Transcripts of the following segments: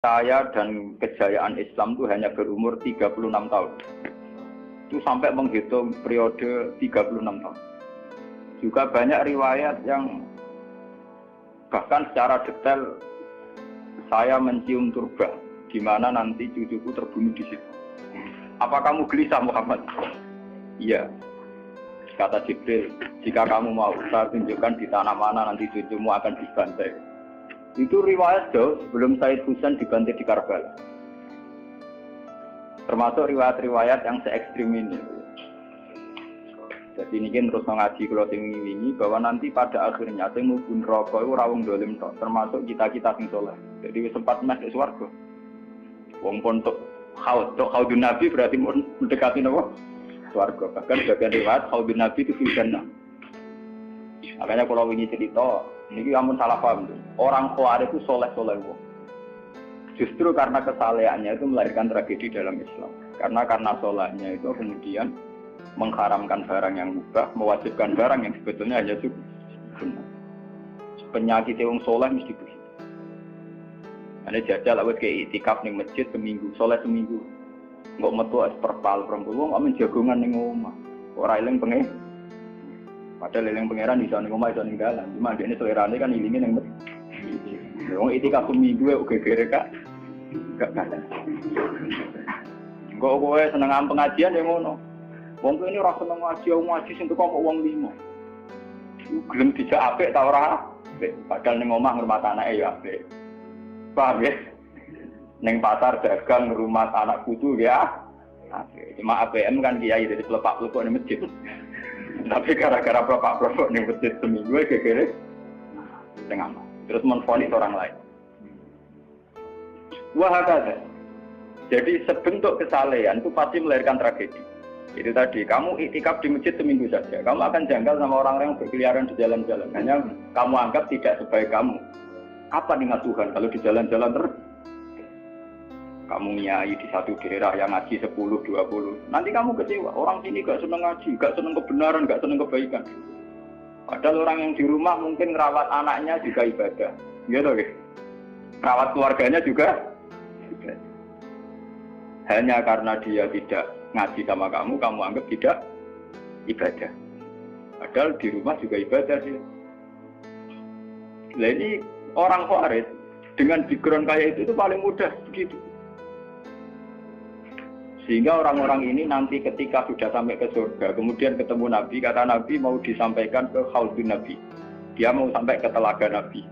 Saya dan kejayaan Islam itu hanya berumur 36 tahun. Itu sampai menghitung periode 36 tahun. Juga banyak riwayat yang bahkan secara detail saya mencium turba, di mana nanti cucuku terbunuh di situ. Apa kamu gelisah Muhammad? Iya. Kata Jibril, jika kamu mau, saya tunjukkan di tanah mana nanti cucumu akan dibantai. Itu riwayat jauh sebelum Said Husain dibantai di Karbala. Termasuk riwayat-riwayat yang se-ekstrim ini. Jadi ini kan terus mengaji kalau tinggi bahwa nanti pada akhirnya sing mlebu neraka iku ora wong dolim tok, termasuk kita-kita sing saleh. Jadi sempat masuk swarga. Wong pontok haudun Nabi berarti mendekati napa? Swarga. Bahkan sebagian riwayat haudun Nabi itu fil jannah. Makanya kalau wingi cerita, ini amun salah paham tuh. Orang Khawarij itu soleh-soleh wong. Justru karena kesalehannya itu melahirkan tragedi dalam Islam. Karena solehnya itu kemudian mengharamkan barang yang mubah, mewajibkan barang yang sebetulnya hanya sunnah. Penyakit wong soleh mesti begitu. Ane jajal awet ke itikaf ning masjid seminggu, soleh seminggu. Enggak metu es perpal perempuan, amen jagongan ning omah. Ora eling pengen. Padahal eling pangeran iso ning omah iso ning dalan. Cuma dene selerane kan ilinge ning masjid. Wong itikaf seminggu kok gegere kak. Enggak ada. Engko kowe seneng pengajian ya ngono. Wong kene ora seneng ngaji sing teko kok wong limo. Iku gelem dijak apik ta ora? Padahal ning omah ngurmat anake ya apik. Paham ya? Ning pasar dagang ngurmat anak putu ya. Apik. Cuma APM kan kiai dari pelepak-pelepok ning masjid. Tapi gara-gara bapak-bapak ning masjid seminggu gegere tengah. Terus menfonis orang lain. Wah kata. Jadi sebentuk kesalehan itu pasti melahirkan tragedi. Itu tadi, kamu iktikaf di masjid seminggu saja. Kamu akan janggal sama orang-orang yang berkeliaran di jalan-jalan. Hanya kamu anggap tidak sebaik kamu. Apa niat Tuhan kalau di jalan-jalan terus? Kamu nyai di satu daerah yang ngaji 10, 20. Nanti kamu kecewa. Orang sini gak seneng ngaji, gak seneng kebenaran, gak seneng kebaikan. Padahal orang yang di rumah mungkin ngerawat anaknya juga ibadah. Gitu guys. Ngerawat keluarganya juga ibadah. Hanya karena dia tidak ngaji sama kamu anggap tidak ibadah. Padahal di rumah juga ibadah sih. Nah ini orang Khawarij dengan background kayak itu paling mudah begitu. Sehingga orang-orang ini nanti ketika sudah sampai ke surga, kemudian ketemu Nabi, kata Nabi mau disampaikan ke Haudun Nabi. Dia mau sampai ke telaga Nabi.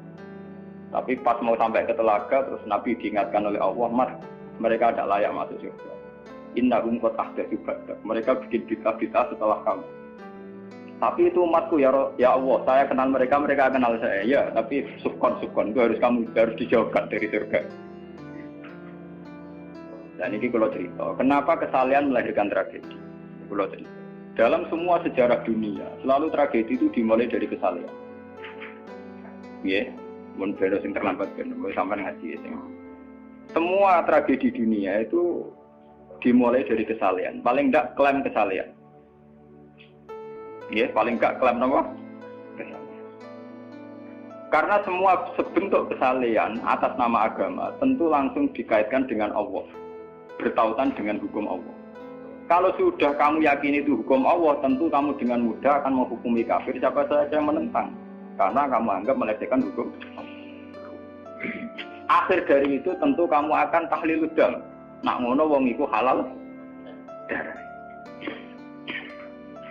Tapi pas mau sampai ke telaga, terus Nabi diingatkan oleh Allah, mereka tidak layak masuk surga. Innahum qad ahdatsu ba'dak. Mereka bikin bid'ah setelah kamu. Tapi itu umatku ya Allah, saya kenal mereka kenal saya. Ya, tapi subkon itu harus dijauhkan dari surga. Dan ini kalau cerita, kenapa kesalehan melahirkan tragedi? Kalau cerita, dalam semua sejarah dunia, selalu tragedi itu dimulai dari kesalehan. Ya, mun bener sing terlambat kan, sampai ngaji ya. Semua tragedi dunia itu dimulai dari kesalehan. Paling enggak klaim kesalehan. Ya, paling enggak klaim apa? Kesalehan. Karena semua sebentuk kesalehan atas nama agama tentu langsung dikaitkan dengan Allah. Bertautan dengan hukum Allah. Kalau sudah kamu yakini itu hukum Allah, tentu kamu dengan mudah akan menghukumi kafir siapa saja yang menentang. Karena kamu anggap melecehkan hukum Allah. Akhir dari itu tentu kamu akan tahlilud dam. Nak ngono wong iku halal darah.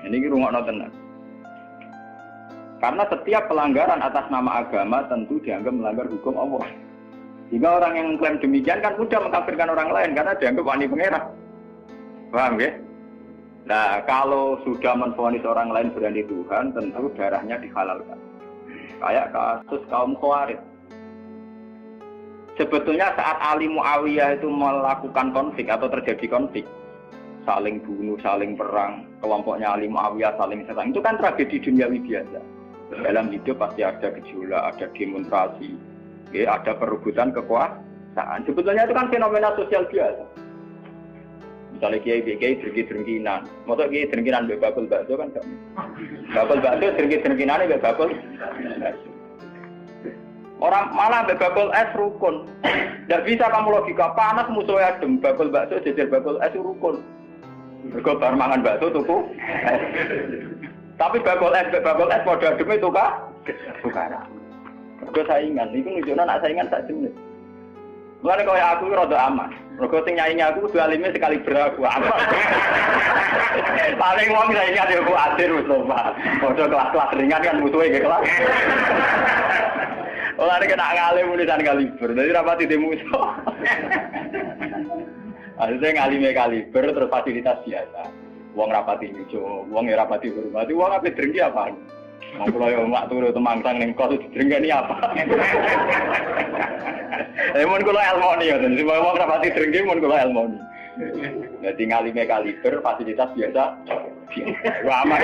Ini rungokno tenan. Karena setiap pelanggaran atas nama agama tentu dianggap melanggar hukum Allah. Jika orang yang mengklaim demikian kan mudah mengkafirkan orang lain karena dianggap wani pangeran. Paham ya? Nah, kalau sudah menvonis orang lain berani Tuhan, tentu darahnya dihalalkan. Kayak kasus kaum Khawarij. Sebetulnya saat Ali Muawiyah itu melakukan konflik atau terjadi konflik, saling bunuh, saling perang, kelompoknya Ali Muawiyah saling serang, itu kan tragedi duniawi biasa. Dalam hidup pasti ada gejolak, ada demonstrasi, ya, ada perebutan kekuasaan. Sebetulnya itu kan fenomena sosial biasa. Misalnya kiai drengki-drengkinan, maksudnya kiai drengkinan bakul bakso kan gak? Bakul bakso drengki-drengkinan bakul. Orang malah bakul es rukun. Tidak bisa kamu logika panas musuhnya adem, bakul bakso jejer bakul es rukun. Mergo bar mangan bakso tuku. Tapi bakul es padha ademe tukaran. Mergo saingan, iku nunjukno nek saingan sak jenis. Mulane koyo aku rada aman. Mergo sing nyaingi aku kudu alime sekali beraku aman. Paling wong saingi ade ku adir wis lho, Pak. Padha kelas-kelas ringan kan musuhe ge kelas. Ora kena ngalim tulisan kaliber. Dadi rapati musuh. Maksudnya ngalime kaliber terus fasilitas biasa. Wong rapati nyucu, wong rapati hormati, wong ape drengki apa? Wong kula yo mak turu temangsang ning kos drengkeni apa? Mun kula elmoni yo, dadi wong rapati drengki mun kula elmoni. Dadi ngalime kaliber fasilitas biasa. Wah aman.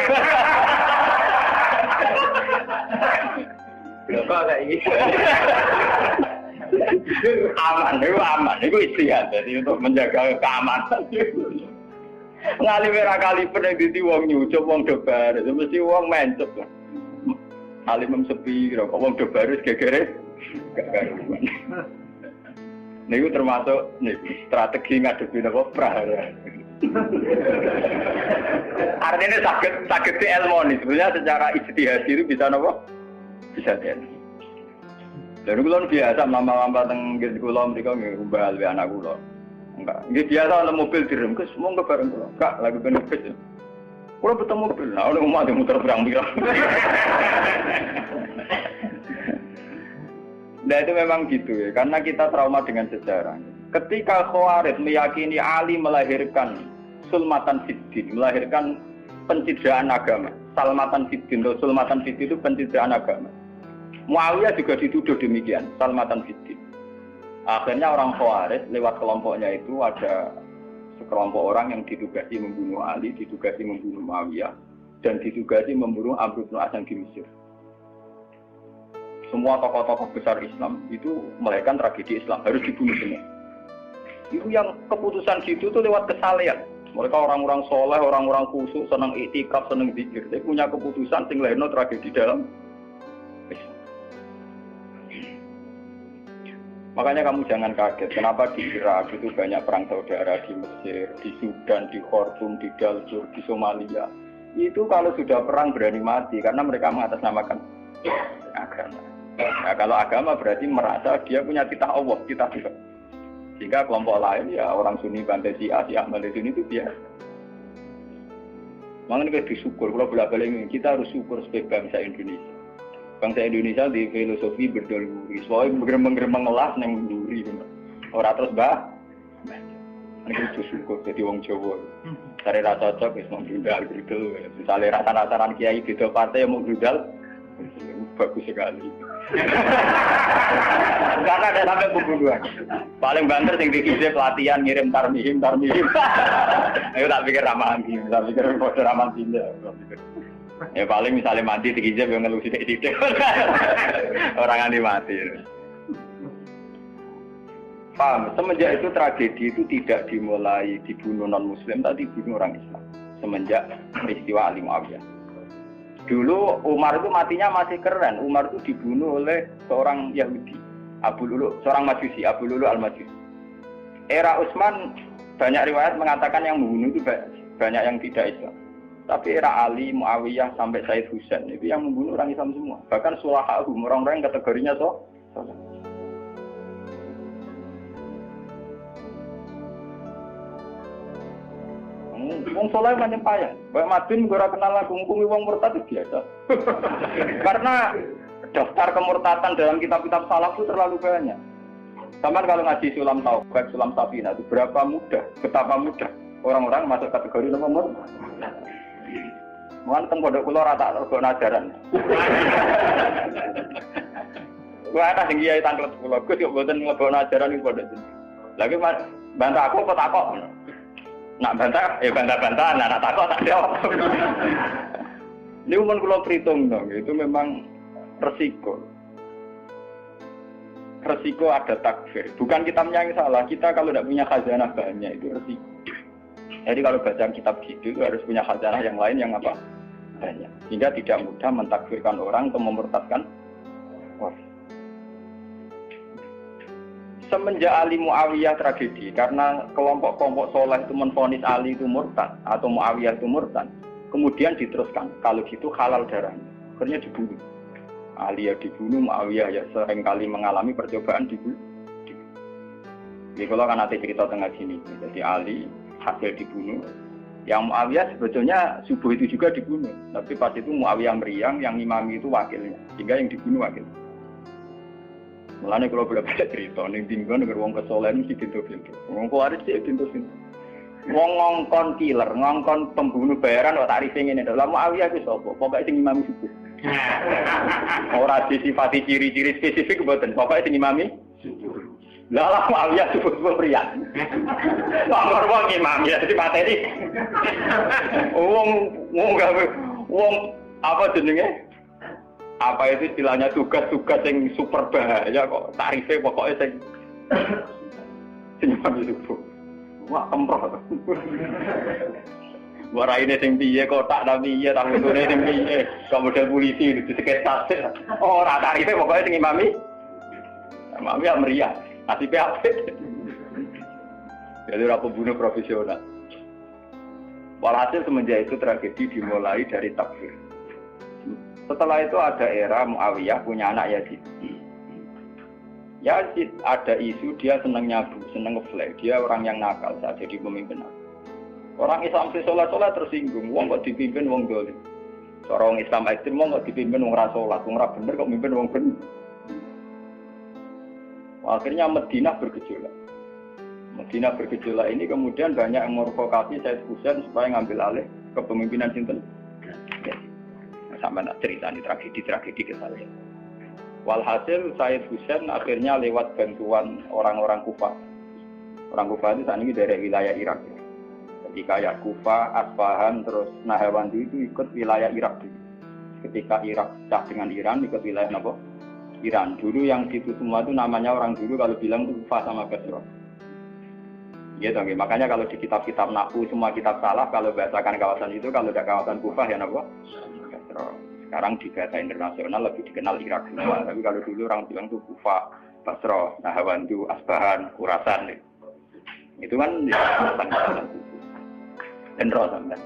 Kok kayak gitu. Aman, itu istihad. Jadi untuk menjaga keamanan. Ngalime ra kaliber nek dadi wong nyucup wong dobar, mesti wong mencep. Alim sepi kok wong dobar wis gegere gak karuan. Niku termasuk strategi ngadepi napa prahara. Artinya sakit di elmoni. Sebenarnya secara ijtihad itu bisa napa? Bisa kan. Lalu kulon biasa mama-mama tenggelam kulon mereka ngubah alwi anak kulon. Enggak, nggih biasa ana mobil direm ke semua ke bareng kula. Kak, lagi benefit. Kula betul mobil. Nah, ono omah muter pirang-pirang. Nah itu memang gitu ya, karena kita trauma dengan sejarah. Ketika Khawarij meyakini Ali melahirkan sulmatan fiddin, melahirkan pencitraan agama. Salmatan fiddin, sulmatan fiddin itu pencitraan agama. Muawiyah juga dituduh demikian, salmatan fiddin. Akhirnya orang Khawarij lewat kelompoknya itu ada sekelompok orang yang ditugasi membunuh Ali, ditugasi membunuh Muawiyah, dan ditugasi membunuh Amr bin As di Mesir. Semua tokoh-tokoh besar Islam itu melahirkan tragedi Islam, harus dibunuh semua. Itu yang keputusan gitu tuh lewat kesalehan. Mereka orang-orang soleh, orang-orang khusyuk, senang iktikaf, senang zikir. Dia punya keputusan sing lahirno tragedi dalam Islam. Makanya kamu jangan kaget, kenapa di Irak itu banyak perang saudara, di Mesir, di Sudan, di Khartoum, di Darfur, di Somalia. Itu kalau sudah perang berani mati, karena mereka mengatasnamakan agama. Nah, kalau agama berarti merasa dia punya titah Allah, titah Tuhan. Sehingga kelompok lain, ya orang Sunni, Bantai, Syiah, Ahmad Sunni itu biasa. Makanya kita disyukur, kalau bolak-balik ini, kita harus syukur sebagai bangsa Indonesia. Bangsa Indonesia di filosofi berdaluri, soalnya bergeremeng-geremeng ngelas yang berduri, orang terus bah. Ini kita syukur jadi wong Jawa. Cari rasa cocok, mau grudal. Misalnya rasa-rasaran kiai beda partai yang mau grudal, bagus sekali. Karena ada sampai pembunuhan. Paling banter sing dikisi pelatihan ngirim tarmihim. Ayo tak pikir ramahan gini, tak pikir bodoh ramahan tindak. Ya paling misalnya mati dikijab yang ngelusi titik. Orang anti mati. Paham? Semenjak itu tragedi itu tidak dimulai dibunuh non-muslim, tapi dibunuh orang Islam. Semenjak peristiwa Ali Muawiyah. Dulu Umar itu matinya masih keren. Umar itu dibunuh oleh seorang Yahudi, Abu Lulu, seorang Majusi, Abu Lulu al-Majusi. Era Utsman banyak riwayat mengatakan yang membunuh itu banyak yang tidak Islam. Tapi era Ali, Muawiyah sampai Said Husain itu yang membunuh orang Islam semua. Bahkan sulahahum, orang-orang yang kategorinya wong soleh macam payah. Baik Madin gue kenal lagu ngukumi wong murtad itu biasa. Karena daftar kemurtatan dalam kitab-kitab salaf itu terlalu banyak. Sama kalau ngaji Sulam Taubak, Sulam Safina itu betapa mudah orang-orang masuk kategori nomor. Mohon teng pondok kula rata rego ajaran. Wah ana sing kiai tanglet kula, Gus yo mboten nglebokno ajaran iki pondok jeneng. Lagi bantah aku kok takok. Nak bantah, bantah-bantahan, nak takut tak jawab. Ini umum kalau perhitung dong, itu memang resiko. Resiko ada takfir. Bukan kitabnya yang salah, kita kalau tidak punya khazanah banyak itu resiko. Jadi kalau baca kitab gitu itu harus punya khazanah yang lain yang apa? Banyak. Sehingga tidak mudah mentakfirkan orang atau memurtadkan orang. semenjak Ali Muawiyah tragedi karena kelompok-kelompok soleh itu menvonis Ali itu murtad atau Muawiyah itu murtad, kemudian diteruskan kalau gitu halal darahnya, akhirnya dibunuh. Ali ya dibunuh, Muawiyah ya seringkali mengalami percobaan dibunuh. Jadi kalau kan nanti cerita tengah sini, jadi Ali hasil dibunuh, yang Muawiyah sebetulnya subuh itu juga dibunuh, tapi pas itu Muawiyah meriang, yang imami itu wakilnya, sehingga yang dibunuh wakil. Mulane kalau bolak-balik cerita ning dinggon nek wong kesolen mesti pintu-pintu. Wong kuwaris sih pintu-pintu. Wong ngongkon killer, ngongkon pembunuh bayaran kok tarife ngene. Lah Muawiyah ku sapa? Pokoke sing imami subuh. Ora disifati ciri-ciri spesifik mboten. Pokoke sing imami subuh. Lah Muawiyah subuh pria. Nomor wong imam ya dadi materi. Wong apa jenenge? Apa itu istilahnya tugas-tugas yang super bahaya kok tarifnya pokoknya senyum subuh. Wah kemproh. Waraine sing piye kotak ta piye ta ngene sing piye. Kemudian polisi diseketas. Ora tarifnya pokoknya sing imami. Imami ya meriah. Nasibe apik. Jadi ora pembunuh profesional. Walhasil semenjak itu tragedi dimulai dari takfir. Setelah itu ada era Muawiyah punya anak Yazid. Yazid ada isu dia senang nyabu, senang ngeflek. Dia orang yang nakal saat jadi pemimpin. Orang Islam si sholat tersinggung. Wong kok dipimpin wong dolim. Seorang Islam ekstrem wong kok dipimpin wong ra sholat, wong ra bener kok mimpin wong bener. Akhirnya Madinah bergejolak. Madinah bergejolak ini kemudian banyak yang merokokasi Said Husain supaya ngambil alih kepemimpinan sinten. Sama nak cerita ini tragedi ke saya. Walhasil Said Husain akhirnya lewat bantuan orang-orang Kufah. Orang Kufah itu saat ini dari wilayah Irak. Jadi kayak Kufah, Asfahan, terus Nahrawan itu ikut wilayah Irak. Ketika Irak pecah dengan Iran, ikut wilayah apa? Iran. Dulu yang situ semua itu namanya orang dulu kalau bilang itu Kufah sama Basra. Gitu, makanya kalau di kitab-kitab Nahwu semua kitab salah kalau bahasakan kawasan itu, kalau ada kawasan Kufah ya apa? Sekarang di bahasa internasional lebih dikenal Irak semua. Tapi kalau dulu orang bilang itu Kufah, Basra, Nahrawan, Asbahan, Khurasan. Itu kan ya, sampai.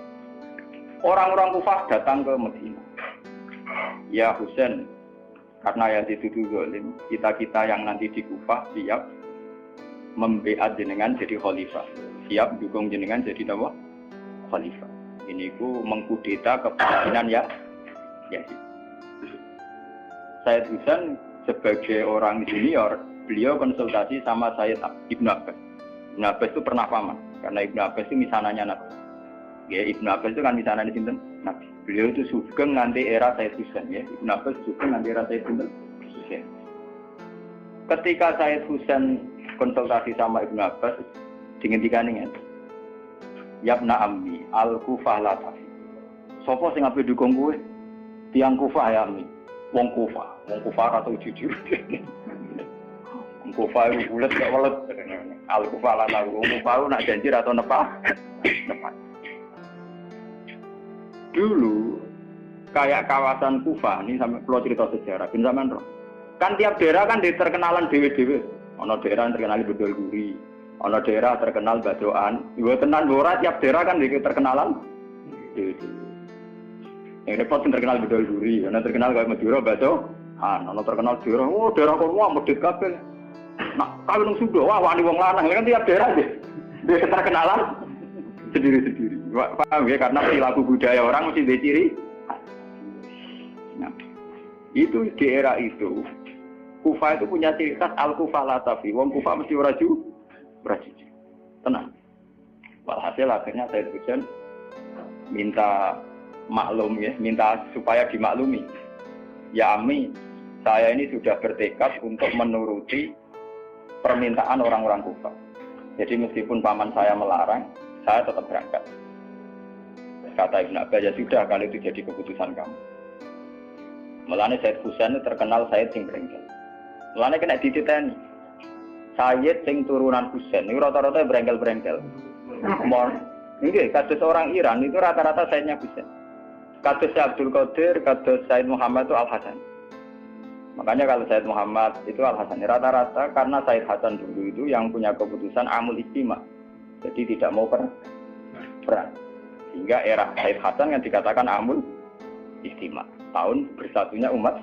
Orang-orang Kufah datang ke Madinah. Ya Husain, karena Yazid itu zalim, kita yang nanti di Kufah siap membeat jenengan jadi khalifah. Siap dukung jenengan jadi apa? Khalifah. Ini ku mengkudeta kepemimpinan ya. Said Husain sebagai orang junior, beliau konsultasi sama Sayyid Ibnu Abbas. Ibnu Abbas itu pernah paman, karena Ibnu Abbas itu misananya Nabi. Ya, Ibnu Abbas itu kan misananya sinten? Nabi. Beliau itu sugeng nanti era Said Husain ya. Ibnu Abbas sugeng nanti era Said Husain. Ketika Said Husain konsultasi sama Ibnu Abbas, dihentikan ini. Yabna ammi al-Kufah la tafi. Sopo sing ape dukung kowe? Tiang Kufah ya ammi. Wong Kufah atau jujur. Wong Kufah itu bulet gak welet. Al-Kufah la tafi. Wong Kufah nak janji atau nepah. Dulu kayak kawasan Kufah ini sampai pulau cerita sejarah bin zaman roh. Kan tiap daerah kan diterkenalan dewe-dewe. Ono daerah terkenal Bedol Guri, ono daerah terkenal Badoan. Ibu tenan ora tiap daerah kan terkenalan dewe-dewe. Yang repot yang terkenal Bedol Guri, ono terkenal kayak Madura Badoan, ono terkenal daerah, oh daerah kono medhit kabeh. Nah, kawin nang Sunda, wah wani wong lanang kan tiap daerah dia terkenalan sendiri-sendiri. Paham ya, karena perilaku budaya orang mesti ada ciri. Nah, itu di era itu Kufah itu punya ciri khas al-Kufah la tafi. Wong Kufah mesti ora ju. Tenang. Walhasil akhirnya Said Husain minta maklum ya, minta supaya dimaklumi. Ya Ami, saya ini sudah bertekad untuk menuruti permintaan orang-orang Kufah. Jadi meskipun paman saya melarang, saya tetap berangkat. Kata Ibnu Abbas, ya sudah kalau itu jadi keputusan kamu. Mulane Said Husain terkenal Said sing brengkel. Mulane kena dititeni. Sayyid sing turunan Husain niku rata-rata brengkel-brengkel. Nggih, kados orang Iran itu rata-rata Sayyidnya Husain. Kados Abdul Qadir, kados Sayyid Muhammad itu Al Hasan. Makanya kalau Said Muhammad itu Al-Hasan rata-rata karena Said Hasan dulu itu yang punya keputusan amul istima. Jadi tidak mau perang. Sehingga era Said Hasan yang dikatakan amul istima. Tahun bersatunya umat.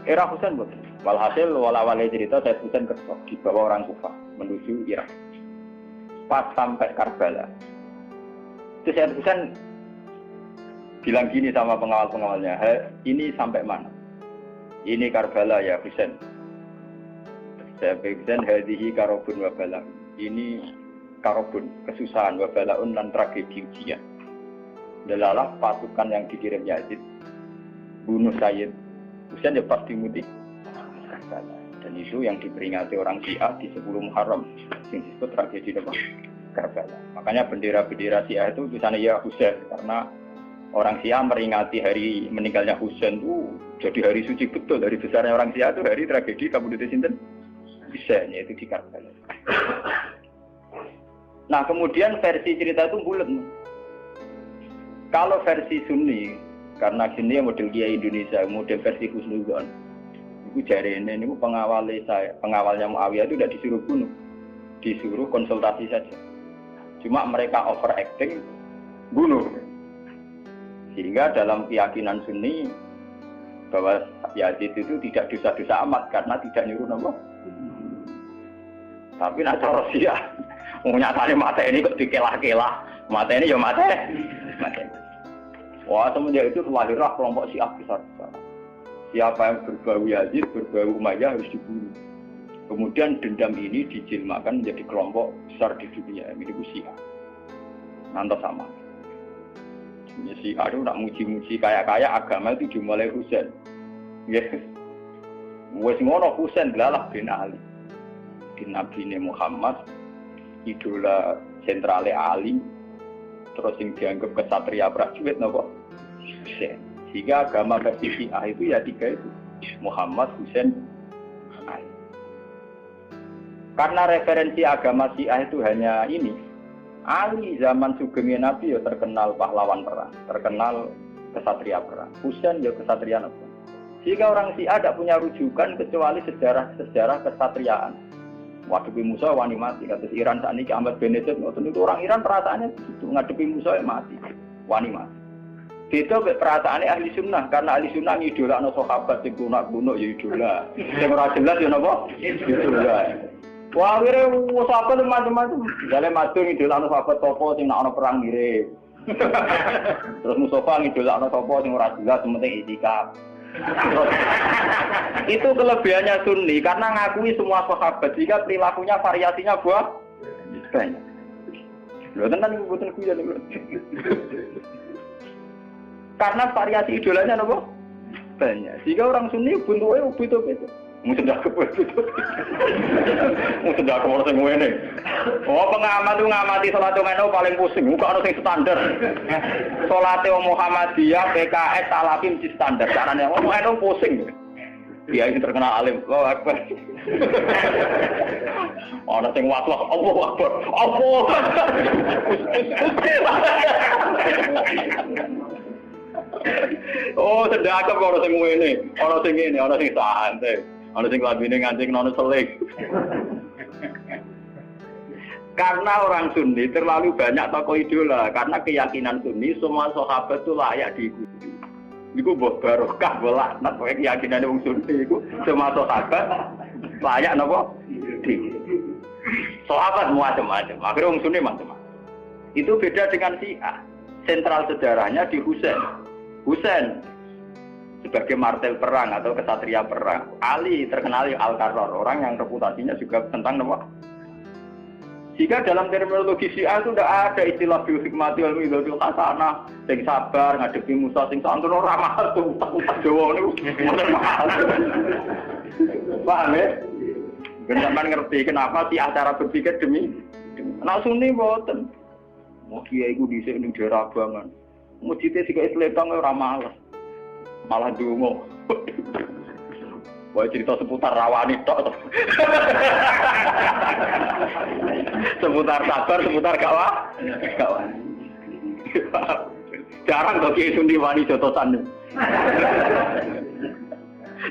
Era Husain betul. Walhasil wala-wala cerita Said Husain kerso dibawa orang Kufah menuju Irak. Pas sampai Karbala. Itu Said Husain bilang gini sama pengawal-pengawalnya, ini sampai mana? Ini Karbala ya Husain. Saya Husain hadihi karobun wabala. Ini karobun, kesusahan wabalaun dan tragedi ujian. Delalah pasukan yang dikirim Yazid bunuh Sayyid Husain ya pas dimuti Karbala. Dan itu yang diperingati orang Syiah di 10 Muharram yang disebut tragedi Karbala. Makanya bendera-bendera Syiah itu tulisannya ya Husain karena orang Syiah meringati hari meninggalnya Husain itu jadi hari suci betul. Dari besarnya orang Syiah itu hari tragedi Kabupaten Sinten Husain, yaitu di Karbala. Nah kemudian versi cerita itu bulat. Kalau versi Sunni, karena Sunni model Kiai Indonesia, model versi Husnudzon, itu jari ini pengawalnya Muawiyah itu tidak disuruh bunuh, disuruh konsultasi saja. Cuma mereka overacting, bunuh. Sehingga dalam keyakinan Sunni bahwa Yazid itu tidak dosa-dosa amat karena tidak nyuruh nama. Tapi nak cara Syiah, nyatanya mata ini kok dikelah-kelah, mata ini ya mata. Wah semenjak itu lahirlah kelompok Syiah besar-besar. Siapa yang berbau Yazid, berbau Umayyah harus dibunuh. Kemudian dendam ini dijilmakan menjadi kelompok besar di dunia, ini Syiah. Nanti sama. Si Aduh nak muji-muji kaya-kaya agama itu dimulai Husain. Yes. Wes ngono Husain Dlalah bin Ali. Di Nabi Muhammad idola sentrale Ali. Terus yang dianggap kesatria prajurit napa? Husain. Sehingga agama versi Syiah itu ya tiga itu. Muhammad, Husain, Ali. Karena referensi agama Syiah itu hanya ini. Ali zaman sugengnya Nabi ya terkenal pahlawan perang, terkenal kesatria perang. Husain ya kesatria perang. Jika orang Syiah tidak punya rujukan kecuali sejarah kesatriaan. Ngadepi Musa wani mati. Kata Iran saat ini Ahmad Benedek itu orang Iran perasaannya begitu. Ngadepi Musa ya mati, wani mati. Beda perasaannya ahli sunnah karena ahli sunnah idola no sahabat sing kuno ya idola. Sing ora jelas ya napa? Idola. Wah, wire sahabat macam-macam. Jale matur ngidolakno sahabat topo sing nak ana perang mirip. Terus Mustafa ngidolakno topo sing ora jelas penting itikaf. Itu kelebihannya Sunni karena ngakui semua sahabat jika perilakunya variasinya banyak. Lho tenan iku boten kuyon lho. Karena variasi idolanya napa? Banyak. Jika orang Sunni bentuke beda-beda. Mungkin dah kepet itu. Mungkin dah kepet sing ngene. Oh pengamat itu ngamati salat ngono paling pusing. Muka ono sing standar. Salate Muhammadiyah, PKS, Salafim di standar. Carane ngono pusing. Dia ini terkenal alim. Allahu Akbar. Ono sing waslah, Allahu Akbar. Allah. Oh sedekah kok ono sing ngene. Ono sing ngene, ono sing santai. Ana sing labine ngancing nono selik. Karena orang Sunni terlalu banyak tokoh idola, karena keyakinan Sunni semua sahabat itu layak diikuti. Iku mbok barokah laknat kowe keyakinane wong Sunni iku semua sahabat layak napa? Diikuti. Sahabat macam-macam, akhirnya wong Sunni macam-macam. Itu beda dengan Syiah. Sentral sejarahnya di Husain. Husain sebagai martel perang atau kesatria perang. Ali terkenal Al-Qarrar, orang yang reputasinya juga tentang nama. Jika dalam terminologi Syiah itu tidak ada istilah bil hikmati wal mau'izatil hasanah, sing sabar ngadepi Musa sing santun ora mahal tuh utak Jawa niku. Paham ya? Sampeyan ngerti kenapa sih acara berpikir demi nek Sunni mboten. Mau kiai iku dhisik ning daerah Abangan. Mujite sik Islam ora males. Malah dungo. Wah cerita seputar rawani tok. Seputar sabar, seputar kawan. Jarang kok Kiai Sundi wani jotosan.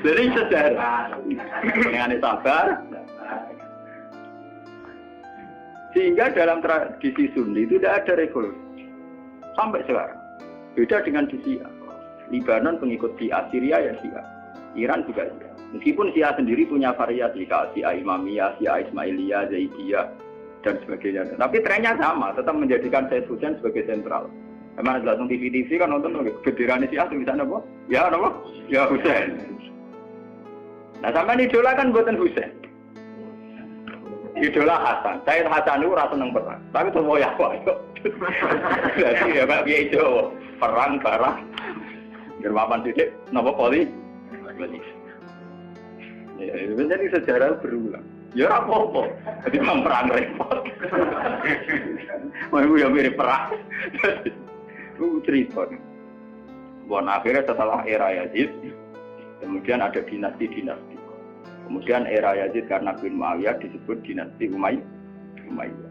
Jadi sejarah. Dengan sabar. Sehingga dalam tradisi Sunni itu tidak ada revolusi. Sampai sekarang. Beda dengan di Syiah. Libanon pengikut Syiah, Syria ya Syiah. Iran juga Syiah. Meskipun Syiah sendiri punya variasi, Syiah Imamiyah, Syiah Ismailiyah, Zaidiyah, dan sebagainya. Tapi trennya sama, tetap menjadikan Said Husain sebagai sentral. Emang langsung TV kan nonton benderane Syiah tulisannya apa? Ya apa? Ya Husain. Nah sampai idola kan buatan Husain. Idola Hasan. Said Hasan itu rasa seneng perang. Tapi tuh mau ya kok. Jadi ya Pak Kiai Jawa perang barang. Germapan titik, napa poli? Ya, jadi sejarah berulang. Ya apa-apa. Jadi perang repot. Mau ya mirip perang. Cerita. Bon akhirnya setelah era Yazid, kemudian ada dinasti-dinasti. Kemudian era Yazid karena bin Muawiyah disebut dinasti Umayyah.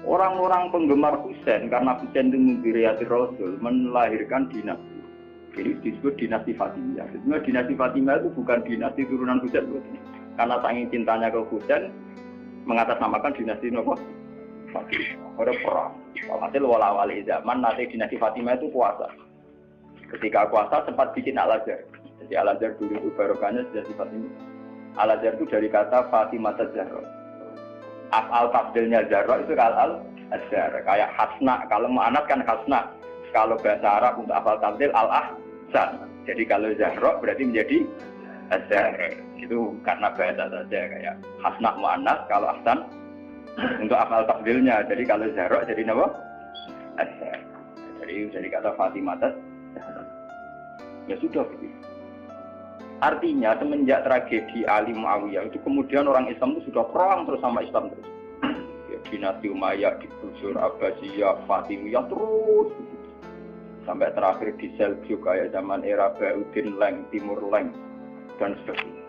Orang-orang penggemar Husain karena Husain itu mimpi Rasul melahirkan dinasti. Jadi disebut dinasti Fatimiyah. Sebenarnya dinasti Fatimiyah itu bukan dinasti turunan Husain, karena saking cintanya ke Husain mengatasnamakan dinasti Fatimiyah. Ada perang. Hasil wala-wali zaman nanti dinasti Fatimiyah itu kuasa. Ketika kuasa sempat bikin Al-Azhar. Jadi Al-Azhar dulu itu barokahnya dinasti Fatimiyah. Al-Azhar itu dari kata Fatimah Zahra. Af'al tafdilnya Zahra itu Al-Azhar. Kayak Hasna, kalau mu'anat kan Hasna. Kalau bahasa Arab untuk af'al tafdil Al-Ahsan. Jadi kalau Zahra berarti menjadi Azhar. Itu karena bahasa saja kayak Hasna mu'anat, kalau Ahsan untuk af'al tafdilnya. Jadi kalau Zahra jadi apa? Azhar. Jadi dari kata Fatimah Zahra. Ya sudah begitu. Artinya semenjak tragedi Ali Muawiyah itu kemudian orang Islam itu sudah perang terus sama Islam terus. Ya, dinasti Umayyah, digusur Abbasiyah, Fatimiyah terus. Sampai terakhir di Seljuk kayak zaman era Bauddin Leng, Timur Leng dan sebagainya.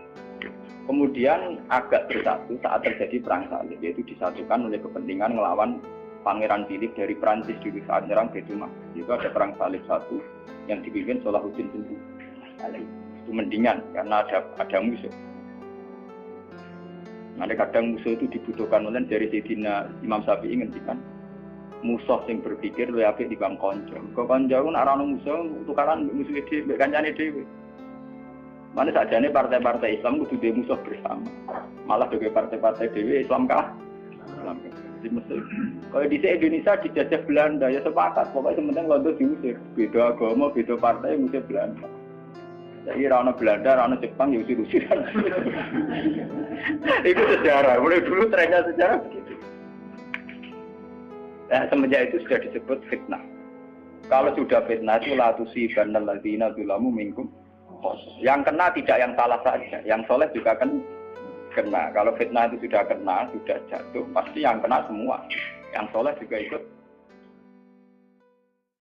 Kemudian agak bersatu saat terjadi perang salib, yaitu disatukan oleh kepentingan melawan Pangeran Philip dari Prancis dulu saat menyerang Baitul Maqdis. Itu ada perang salib satu yang dipimpin Salahuddin Sendiri. Itu mendingan karena ada musuh. Nanti kadang musuh itu dibutuhkan oleh dari Sayyidina Imam Syafi'i ngendikan musuh yang berpikir lebih apik di bang konco. Kok konco pun arah musuh tukaran musuh dhewe, kancane dhewe. Mana sajane partai-partai Islam kudu dhewe musuh bersama. Malah bagi partai-partai dhewe Islam kalah. Islam di Mesir. Kalau di Indonesia dijajah Belanda ya sepakat, pokoknya sementing Londo diusir. Beda agama, beda partai musir Belanda. Jadi rana Belanda, rana Jepang ya usir-usir. Itu sejarah. Mulai dulu trennya sejarah begitu. Nah, semenjak itu sudah disebut fitnah. Kalau sudah fitnah itu la tusibanal ladzina dzalamu minkum. Yang kena tidak yang salah saja, yang soleh juga kan kena. Kalau fitnah itu sudah kena, sudah jatuh, pasti yang kena semua. Yang soleh juga ikut